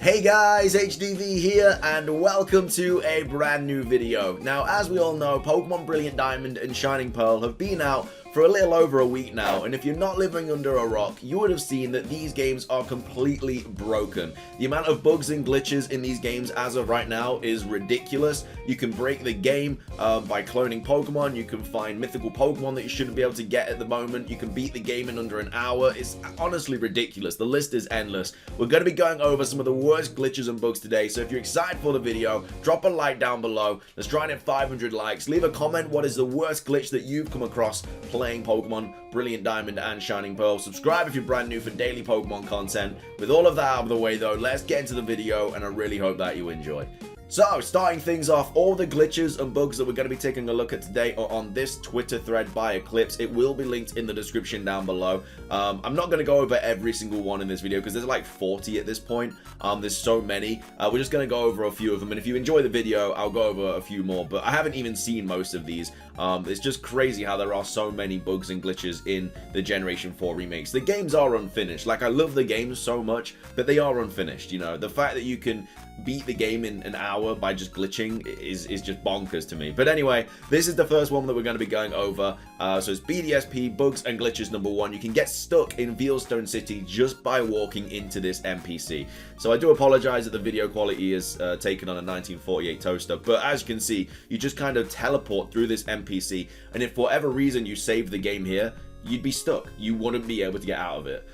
Hey guys, HDvee here, and welcome to a brand new video. Now, as we all know, Pokemon Brilliant Diamond and Shining Pearl have been out for a little over a week now, and if you're not living under a rock, you would have seen that these games are completely broken. The amount of bugs and glitches in these games as of right now is ridiculous. You can break the game by cloning Pokemon, you can find mythical Pokemon that you shouldn't be able to get at the moment, you can beat the game in under an hour. It's honestly ridiculous. The list is endless. We're going to be going over some of the worst glitches and bugs today, so if you're excited for the video, drop a like down below. Let's try and hit 500 likes. Leave a comment, what is the worst glitch that you've come across playing Pokemon Brilliant Diamond and Shining Pearl. Subscribe if you're brand new for daily Pokemon content. With all of that out of the way though, let's get into the video, and I really hope that you enjoy. So, starting things off, all the glitches and bugs that we're going to be taking a look at today are on this Twitter thread by Eclipse. It will be linked in the description down below. I'm not going to go over every single one in this video because there's like 40 at this point. There's so many. We're just going to go over a few of them, and if you enjoy the video, I'll go over a few more, but I haven't even seen most of these. It's just crazy how there are so many bugs and glitches in the Generation 4 remakes. The games are unfinished. Like, I love the games so much, but they are unfinished, you know. The fact that you can beat the game in an hour by just glitching is just bonkers to me. But anyway, this is the first one that we're going to be going over. So it's BDSP, Bugs and Glitches number 1. You can get stuck in Veilstone City just by walking into this NPC. So I do apologize that the video quality is taken on a 1948 toaster, but as you can see, you just kind of teleport through this NPC, and if for whatever reason you save the game here, you'd be stuck. You wouldn't be able to get out of it.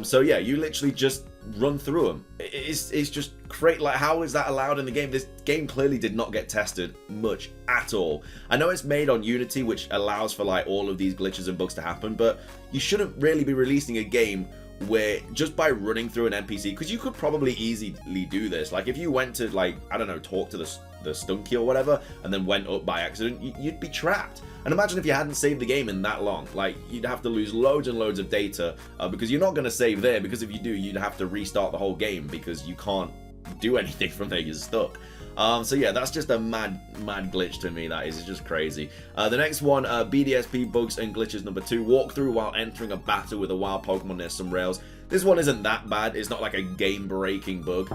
So yeah, you literally just run through them. It's just great. Like, how is that allowed in the game? This game clearly did not get tested much at all. I know it's made on Unity, which allows for like all of these glitches and bugs to happen, but you shouldn't really be releasing a game where just by running through an NPC, because you could probably easily do this. Like, if you went to, like, I don't know, talk to the Stunky or whatever, and then went up by accident, you'd be trapped. And imagine if you hadn't saved the game in that long. Like, you'd have to lose loads and loads of data because you're not going to save there, because if you do, you'd have to restart the whole game because you can't do anything from there. You're stuck. So yeah, that's just a mad glitch to me. That is, it's just crazy. The next one, BDSP, Bugs and Glitches number 2. Walk through while entering a battle with a wild Pokemon near some rails. This one isn't that bad. It's not like a game-breaking bug.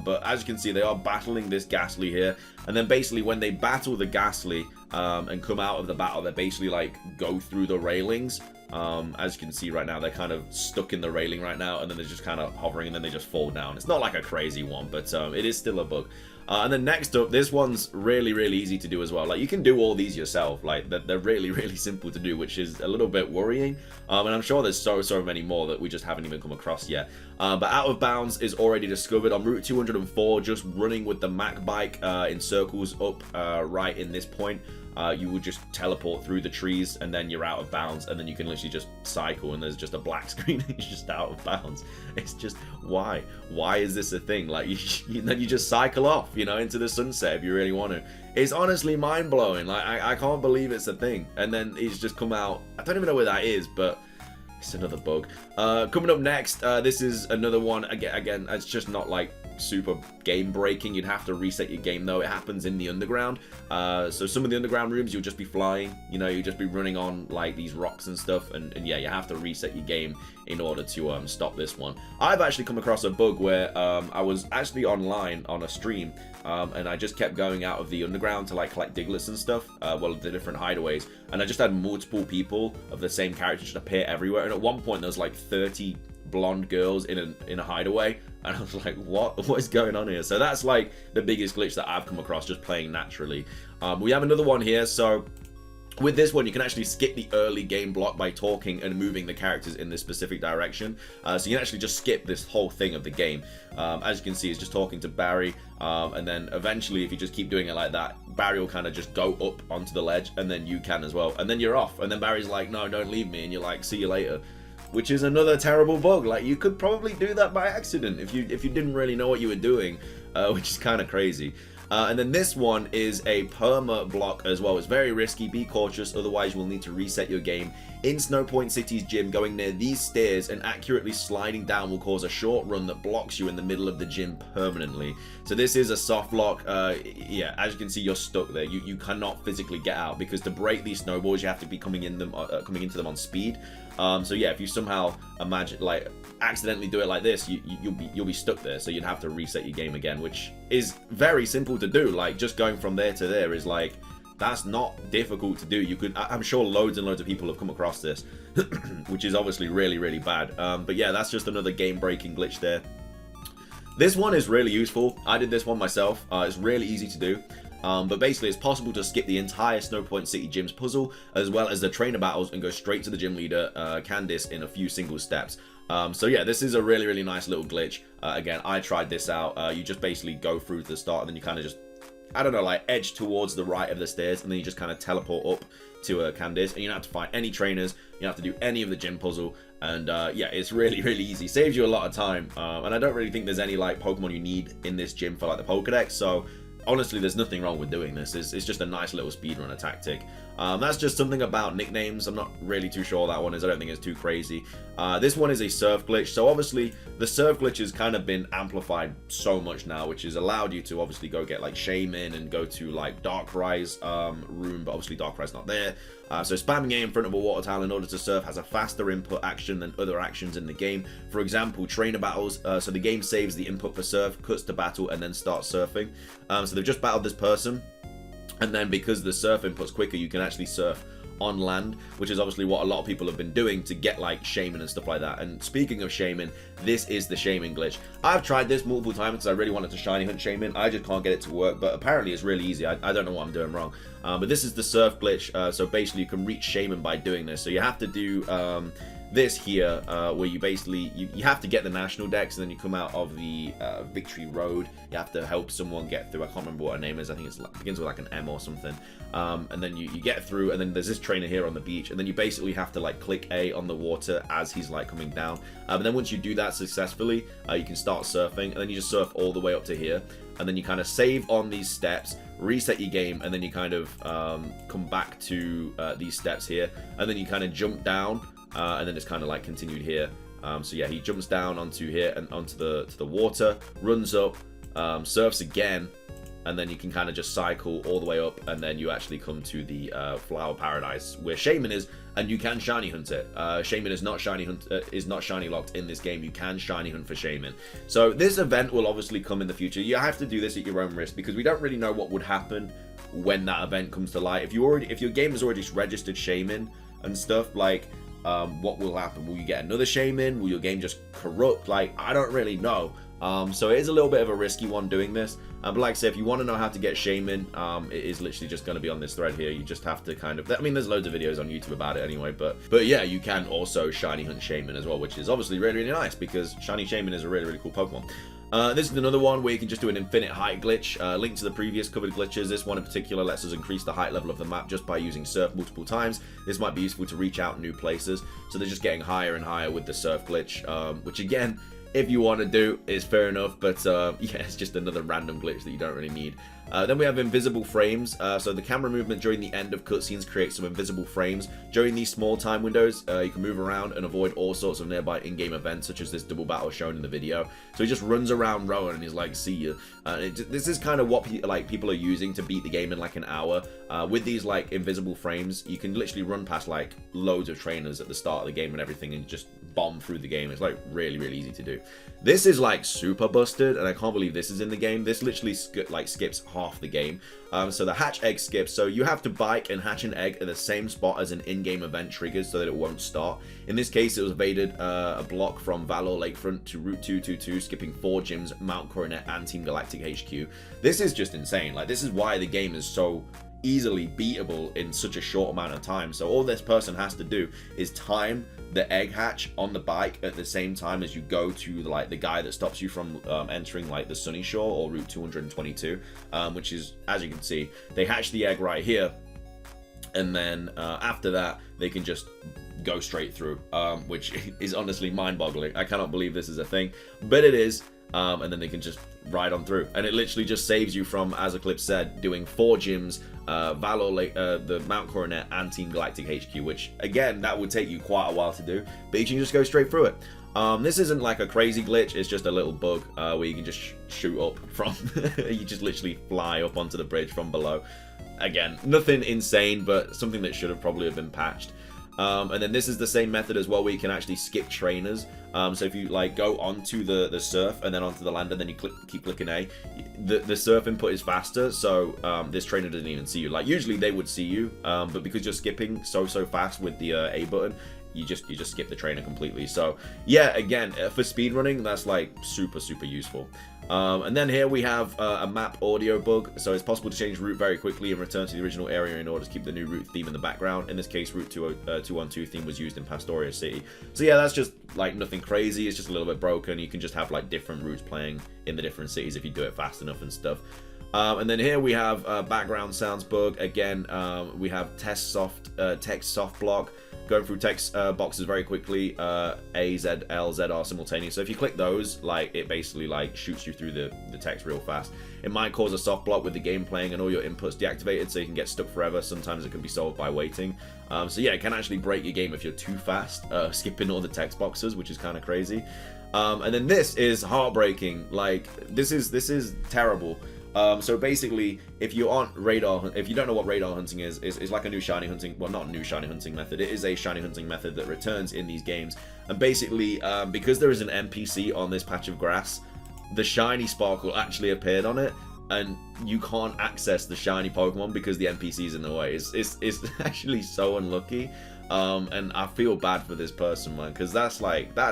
But as you can see, they are battling this Ghastly here. And then basically when they battle the Ghastly and come out of the battle, they basically like go through the railings. As you can see right now, they're kind of stuck in the railing right now, and then they're just kind of hovering, and then they just fall down. It's not like a crazy one, but it is still a bug. And then next up, this one's really easy to do as well. Like, you can do all these yourself. Like, they're really simple to do, which is a little bit worrying. And I'm sure there's so many more that we just haven't even come across yet. But Out of Bounds is already discovered on Route 204, just running with the Mac bike in circles up right in this point. You would just teleport through the trees, and then you're out of bounds, and then you can literally just cycle, and there's just a black screen, and you're just out of bounds. It's just, why is this a thing? Like, then you just cycle off, you know, into the sunset if you really want to. It's honestly mind-blowing. Like, I can't believe it's a thing. And then he's just come out. I don't even know where that is, but it's another bug. Coming up next, this is another one. Again, it's just not like super game breaking. You'd have to reset your game though. It happens in the underground. So some of the underground rooms, you'll just be flying, you know, you'll just be running on like these rocks and stuff, and yeah, you have to reset your game in order to stop this one. I've actually come across a bug where I was actually online on a stream, and I just kept going out of the underground to like collect Digletts and stuff, well, the different hideaways, and I just had multiple people of the same character just appear everywhere, and at one point there was like 30 blonde girls in a hideaway, and I was like, what is going on here? So that's like the biggest glitch that I've come across just playing naturally. We have another one here. So with this one, you can actually skip the early game block by talking and moving the characters in this specific direction. So you can actually just skip this whole thing of the game. As you can see, it's just talking to Barry, and then eventually, if you just keep doing it like that, Barry will kind of just go up onto the ledge, and then you can as well, and then you're off, and then Barry's like, no, don't leave me, and you're like, see you later. Which is another terrible bug. Like, you could probably do that by accident if you didn't really know what you were doing, which is kind of crazy. And then this one is a Perma Block as well. It's very risky. Be cautious, otherwise you will need to reset your game in Snow Point City's gym, going near these stairs and accurately sliding down will cause a short run that blocks you in the middle of the gym permanently. So this is a soft lock. Yeah, as you can see, you're stuck there. You cannot physically get out, because to break these snowballs, you have to be coming into them on speed. So yeah, if you somehow accidentally do it like this, you'll be stuck there. So you'd have to reset your game again, which is very simple to do. Like, just going from there to there is like, that's not difficult to do. I'm sure loads and loads of people have come across this, which is obviously really, really bad. But yeah, that's just another game-breaking glitch there. This one is really useful. I did this one myself. It's really easy to do. But basically, it's possible to skip the entire Snow Point City gym's puzzle, as well as the trainer battles, and go straight to the gym leader, Candice, in a few single steps. So yeah, this is a really, really nice little glitch. Again, I tried this out. You just basically go through to the start, and then you kind of just, I don't know, like edge towards the right of the stairs, and then you just kind of teleport up to Candice, and you don't have to fight any trainers, you don't have to do any of the gym puzzle, and yeah, it's really, really easy. Saves you a lot of time, and I don't really think there's any like Pokemon you need in this gym for like the Pokedex, so honestly, there's nothing wrong with doing this. It's just a nice little speedrunner tactic. That's just something about nicknames. I'm not really too sure what that one is. I don't think it's too crazy. This one is a surf glitch. So obviously, the surf glitch has kind of been amplified so much now, which has allowed you to obviously go get like Shaymin and go to like Darkrai's room, but obviously Darkrai's not there. So spamming A in front of a water tile in order to surf has a faster input action than other actions in the game. For example, trainer battles. So the game saves the input for surf, cuts to battle, and then starts surfing. So they've just battled this person, and then because the surf input's quicker, you can actually surf on land, which is obviously what a lot of people have been doing to get like Shaymin and stuff like that. And speaking of Shaymin, this is the Shaymin glitch. I've tried this multiple times because I really wanted to shiny hunt Shaymin. I just can't get it to work, but apparently it's really easy. I don't know what I'm doing wrong. But this is the surf glitch. So basically you can reach Shaymin by doing this. So you have to do this here, where you basically, you have to get the national dex, and then you come out of the Victory Road. You have to help someone get through. I can't remember what her name is. I think it begins with like an M or something. And then you get through, and then there's this trainer here on the beach, and then you basically have to like click A on the water as he's like coming down. But then once you do that successfully, you can start surfing, and then you just surf all the way up to here, and then you kind of save on these steps, reset your game, and then you kind of come back to these steps here, and then you kind of jump down. And then it's kind of like continued here. So yeah, he jumps down onto here and onto the water, runs up, surfs again, and then you can kind of just cycle all the way up, and then you actually come to the Flower Paradise where Shaymin is, and you can shiny hunt it. Shaymin is not shiny locked in this game. You can shiny hunt for Shaymin. So this event will obviously come in the future. You have to do this at your own risk, because we don't really know what would happen when that event comes to light. If your game has already registered Shaymin and stuff, like, what will happen? Will you get another Shaymin? Will your game just corrupt? Like, I don't really know. So it is a little bit of a risky one doing this. But like I said, if you want to know how to get Shaymin, it is literally just going to be on this thread here. You just have to kind of, I mean, there's loads of videos on YouTube about it anyway, but yeah, you can also shiny hunt Shaymin as well, which is obviously really, really nice, because shiny Shaymin is a really, really cool Pokemon. This is another one where you can just do an infinite height glitch. Linked to the previous covered glitches, this one in particular lets us increase the height level of the map just by using surf multiple times. This might be useful to reach out new places. So they're just getting higher and higher with the surf glitch, which again, if you want to do, is fair enough, but yeah, it's just another random glitch that you don't really need. Then we have invisible frames. So the camera movement during the end of cutscenes creates some invisible frames. During these small time windows, you can move around and avoid all sorts of nearby in-game events, such as this double battle shown in the video. So he just runs around Rowan and he's like, see ya. This is kind of what people are using to beat the game in like an hour. With these like invisible frames, you can literally run past like loads of trainers at the start of the game and everything, and just bomb through the game. It's like really, really easy to do. This is like super busted, and I can't believe this is in the game. This literally skips half the game. So the hatch egg skips. So you have to bike and hatch an egg at the same spot as an in-game event triggers so that it won't start. In this case, it was evaded a block from Valor Lakefront to Route 222, skipping 4 gyms, Mount Coronet, and Team Galactic HQ. This is just insane. Like, this is why the game is so easily beatable in such a short amount of time. So all this person has to do is time the egg hatch on the bike at the same time as you go to like the guy that stops you from entering like the Sunny Shore or Route 222, which is, as you can see, they hatch the egg right here, and then after that they can just go straight through, which is honestly mind-boggling. I cannot believe this is a thing, but it is. and then they can just ride on through. And it literally just saves you from, as Eclipse said, doing 4 gyms, Valor, the Mount Coronet, and Team Galactic HQ, which, again, that would take you quite a while to do, but you can just go straight through it. This isn't like a crazy glitch, it's just a little bug where you can just shoot up from, you just literally fly up onto the bridge from below. Again, nothing insane, but something that should have probably been patched. And then this is the same method as well, where you can actually skip trainers. So if you like go onto the surf and then onto the land and then you keep clicking A, the surf input is faster, so this trainer doesn't even see you. Like usually they would see you, but because you're skipping so fast with the A button, you just skip the trainer completely. So yeah, again, for speedrunning, that's like super useful. And then here we have a map audio bug, so it's possible to change route very quickly and return to the original area in order to keep the new route theme in the background. In this case, Route 212 theme was used in Pastoria City. So yeah, that's just like nothing crazy, it's just a little bit broken. You can just have like different routes playing in the different cities if you do it fast enough and stuff. And then here we have background sounds bug. Again, we have text soft block. Going through text boxes very quickly, A, Z, L, Z are simultaneous. So if you click those, like it basically like shoots you through the text real fast. It might cause a soft block with the game playing and all your inputs deactivated, so you can get stuck forever. Sometimes it can be solved by waiting. So yeah, it can actually break your game if you're too fast, skipping all the text boxes, which is kind of crazy. And then this is heartbreaking. Like this is terrible. So basically, if you aren't if you don't know what radar hunting is, it's like a new shiny hunting, well, not a new shiny hunting method, it is a shiny hunting method that returns in these games. And basically, because there is an NPC on this patch of grass, the shiny sparkle actually appeared on it, and you can't access the shiny Pokemon because the NPC is in the way. It's actually so unlucky. And I feel bad for this person, man, because that's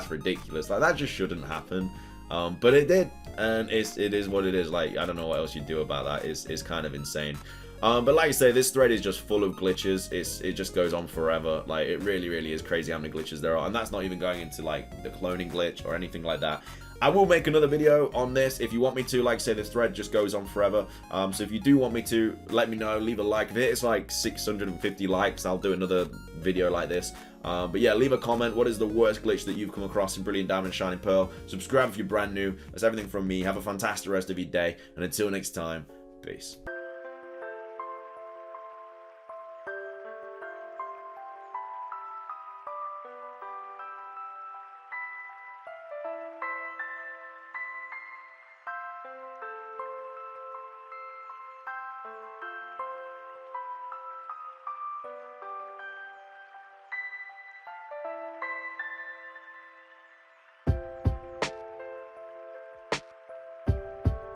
ridiculous. Like that just shouldn't happen. But it did, and it is what it is. Like I don't know what else you do about that. It's kind of insane. But like I say, this thread is just full of glitches. It just goes on forever. Like it really is crazy how many glitches there are, and that's not even going into like the cloning glitch or anything like that. I will make another video on this if you want me to. Like I say, this thread just goes on forever. So if you do want me to, let me know. Leave a like. If it's like 650 likes, I'll do another video like this. But yeah, leave a comment. What is the worst glitch that you've come across in Brilliant Diamond, Shining Pearl? Subscribe if you're brand new. That's everything from me. Have a fantastic rest of your day. And until next time, peace.